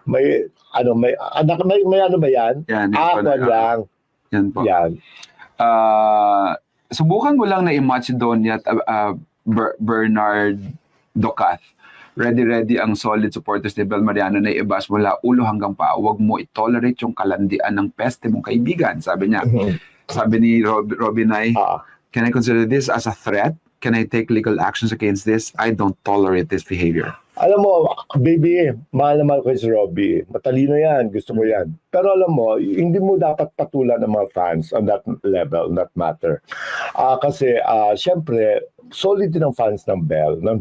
May anak, may ano ba yan? Yan, Ako lang. Yan po. Yan. Subukan mo lang na i-match doon at Bernard Docath. Ready ang solid supporters ni Bel Mariano na i-bash mula ulo hanggang paa. Huwag mo i-tolerate yung kalandian ng peste mong kaibigan. Sabi niya. Sabi ni Robin ay, can I consider this as a threat? Can I take legal actions against this? I don't tolerate this behavior. Alam mo, baby, mahal na mahal ko si Robbie. Matalino yan, gusto mo yan. Pero alam mo, hindi mo dapat patulan ng mga fans on that level, on that matter. Kasi, syempre, solid din ang fans ng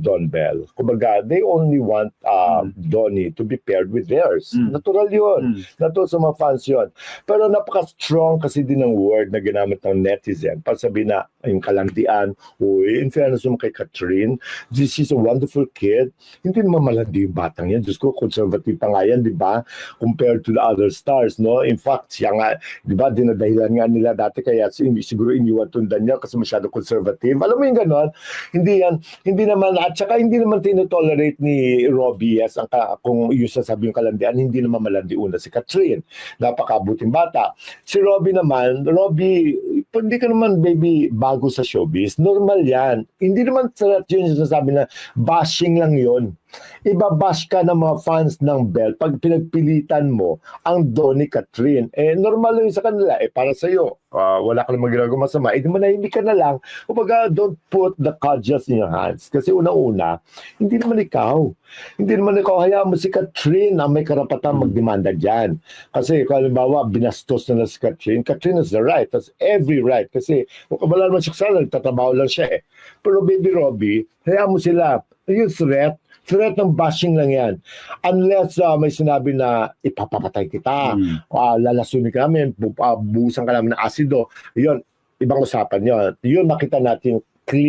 Don Bell. Kumbaga, they only want Donnie to be paired with theirs. Natural yun. Natural sa mga fans yun. Pero napaka-strong kasi din ng word na ginamit ng netizen. Pasabi na, yung kalandian, uy, in fairness mo kay Catherine, this is a wonderful kid. Hindi naman malandi yung batang yan. Diyos ko, conservative pa nga yan, di ba? Compared to the other stars, no? In fact, siya nga, di ba, dinadahilan nga nila dati kaya siguro iniwan tundan niya kasi masyado conservative. Alam mo yung ganon? Hindi naman, at saka hindi naman tinotolerate ni Robbie, yes, kung yung sasabi yung kalandian, hindi naman malandi una si Catherine. Napakabuting bata. Si Robbie naman, hindi ka naman, baby, bago sa showbiz. Normal yan. Hindi naman yun yung sasabi na bashing lang yun. Ibabash ka ng mga fans ng Bell pag pinagpilitan mo ang Donnie Catherine. Normal yun sa kanila. Para sa'yo, wala ka namang ginagawa masama. Manahimik ka na lang. Kumbaga, don't put the cudgels in your hands. Kasi una-una, hindi naman ikaw. Hayaan mo si Catherine ang may karapatan magdemanda dyan. Kasi, kung halimbawa, binastos na si Catherine has the right. Has every right. Kasi, wala naman siya kasalanan, nagtatrabaho lang siya Pero baby Robbie, hayaan mo sila. Yung threat ng bashing lang yan. Unless may sinabi na ipapapatay kita, lalasunin ka namin, buusan ka namin ng asido, yun, ibang usapan yun. Yun makita natin clear